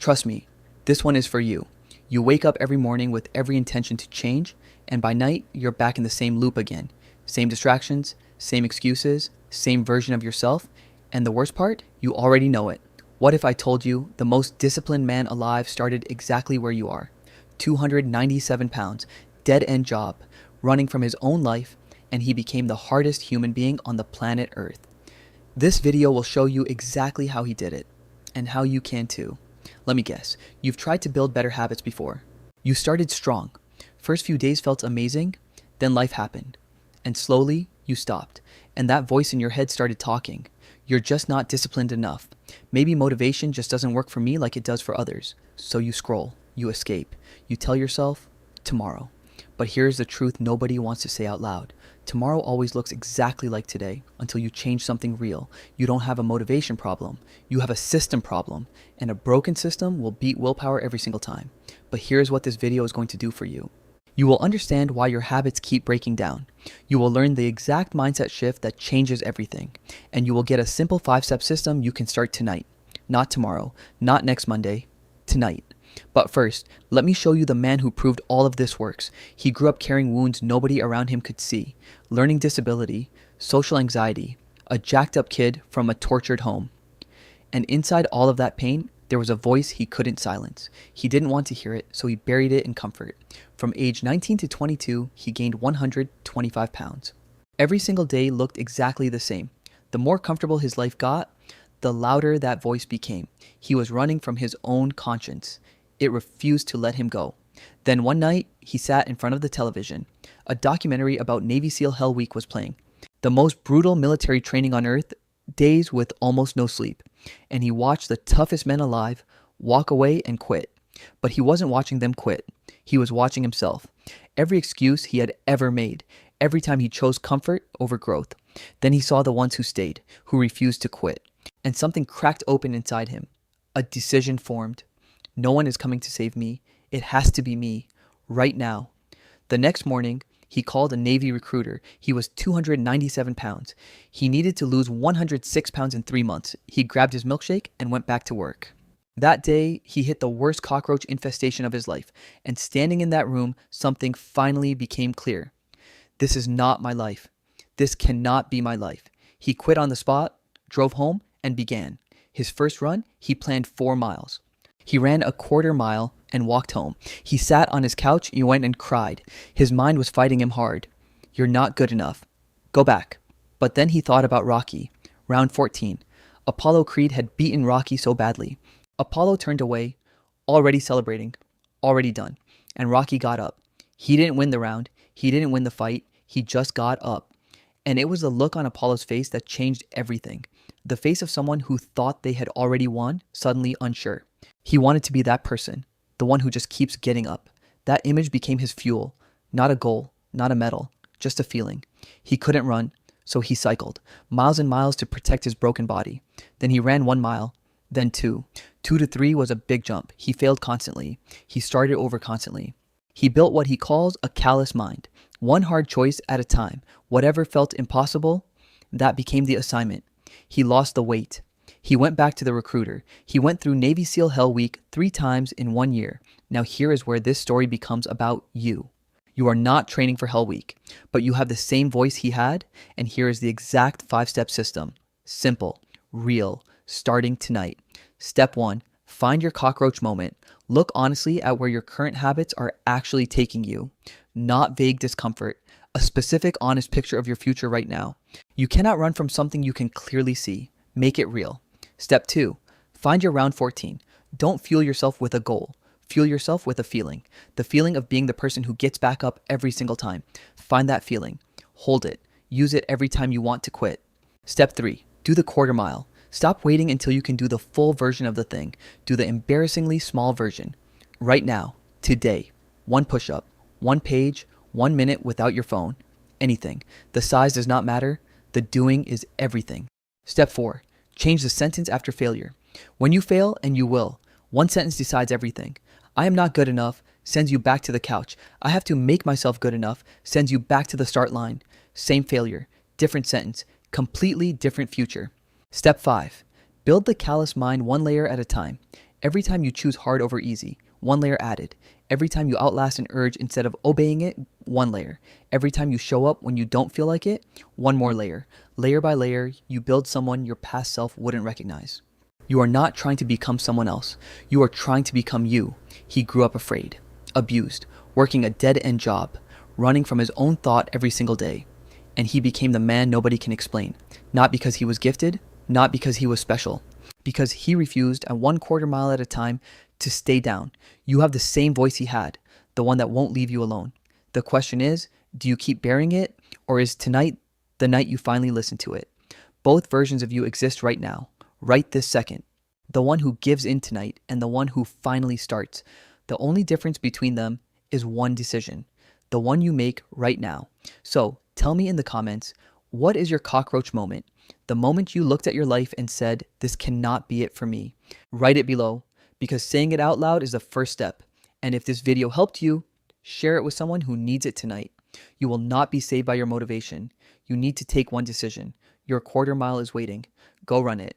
Trust me, this one is for you. You wake up every morning with every intention to change, and by night, you're back in the same loop again. Same distractions, same excuses, same version of yourself, and the worst part, you already know it. What if I told you the most disciplined man alive started exactly where you are? 297 pounds, dead-end job, running from his own life, and he became the hardest human being on the planet Earth. This video will show you exactly how he did it, and how you can too. Let me guess, you've tried to build better habits before. You started strong. First few days felt amazing, then life happened. And slowly, you stopped, and that voice in your head started talking. You're just not disciplined enough. Maybe motivation just doesn't work for me like it does for others. So you scroll, you escape, you tell yourself, tomorrow. But here's the truth nobody wants to say out loud. Tomorrow always looks exactly like today until you change something real. You don't have a motivation problem. You have a system problem. And a broken system will beat willpower every single time. But here's what this video is going to do for you. You will understand why your habits keep breaking down. You will learn the exact mindset shift that changes everything. And you will get a simple 5-step system you can start tonight. Not tomorrow, not next Monday, tonight. But first, let me show you the man who proved all of this works. He grew up carrying wounds nobody around him could see, learning disability, social anxiety, a jacked up kid from a tortured home. And inside all of that pain, there was a voice he couldn't silence. He didn't want to hear it, so he buried it in comfort. From age 19 to 22, he gained 125 pounds. Every single day looked exactly the same. The more comfortable his life got, the louder that voice became. He was running from his own conscience. It refused to let him go. Then one night, he sat in front of the television. A documentary about Navy SEAL Hell Week was playing. The most brutal military training on earth, days with almost no sleep. And he watched the toughest men alive walk away and quit. But he wasn't watching them quit. He was watching himself. Every excuse he had ever made. Every time he chose comfort over growth. Then he saw the ones who stayed, who refused to quit. And something cracked open inside him. A decision formed. No one is coming to save me. It has to be me, right now. The next morning, he called a Navy recruiter. He was 297 pounds. He needed to lose 106 pounds in 3 months. He grabbed his milkshake and went back to work. That day, he hit the worst cockroach infestation of his life. And standing in that room, something finally became clear. This is not my life. This cannot be my life. He quit on the spot, drove home, and began. His first run, he planned 4 miles. He ran a quarter mile and walked home. He sat on his couch and went and cried. His mind was fighting him hard. You're not good enough. Go back. But then he thought about Rocky. Round 14. Apollo Creed had beaten Rocky so badly. Apollo turned away, already celebrating, already done. And Rocky got up. He didn't win the round. He didn't win the fight. He just got up. And it was the look on Apollo's face that changed everything. The face of someone who thought they had already won, suddenly unsure. He wanted to be that person, the one who just keeps getting up. That image became his fuel, not a goal, not a medal, just a feeling. He couldn't run, so he cycled, miles and miles to protect his broken body. Then he ran 1 mile, then 2. 2 to 3 was a big jump. He failed constantly. He started over constantly. He built what he calls a callous mind. One hard choice at a time. Whatever felt impossible, that became the assignment. He lost the weight. He went back to the recruiter. He went through Navy SEAL Hell Week 3 times in 1 year. Now here is where this story becomes about you. You are not training for Hell Week, but you have the same voice he had, and here is the exact 5-step system. Simple, real, starting tonight. Step 1, find your cockroach moment. Look honestly at where your current habits are actually taking you. Not vague discomfort, a specific honest picture of your future right now. You cannot run from something you can clearly see. Make it real. Step 2, find your round 14. Don't fuel yourself with a goal. Fuel yourself with a feeling. The feeling of being the person who gets back up every single time. Find that feeling. Hold it. Use it every time you want to quit. Step 3, do the quarter mile. Stop waiting until you can do the full version of the thing. Do the embarrassingly small version. Right now, today. 1 push-up, 1 page, 1 minute without your phone. Anything. The size does not matter. The doing is everything. Step 4, change the sentence after failure. When you fail, and you will, one sentence decides everything. I am not good enough sends you back to the couch. I have to make myself good enough sends you back to the start line. Same failure, different sentence, completely different future. Step 5, build the callous mind 1 layer at a time. Every time you choose hard over easy, one layer added. Every time you outlast an urge instead of obeying it, one layer. Every time you show up when you don't feel like it, one more layer. Layer by layer, you build someone your past self wouldn't recognize. You are not trying to become someone else. You are trying to become you. He grew up afraid, abused, working a dead-end job, running from his own thought every single day. And he became the man nobody can explain. Not because he was gifted, not because he was special, because he refused at 1/4 mile at a time to stay down. You have the same voice he had, the one that won't leave you alone. The question is, do you keep bearing it, or is tonight the night you finally listen to it? Both versions of you exist right now, right this second. The one who gives in tonight and the one who finally starts. The only difference between them is one decision, the one you make right now. So tell me in the comments, what is your cockroach moment? The moment you looked at your life and said, this cannot be it for me. Write it below, because saying it out loud is the first step. And if this video helped you, share it with someone who needs it tonight. You will not be saved by your motivation. You need to take one decision. Your 1/4 mile is waiting. Go run it.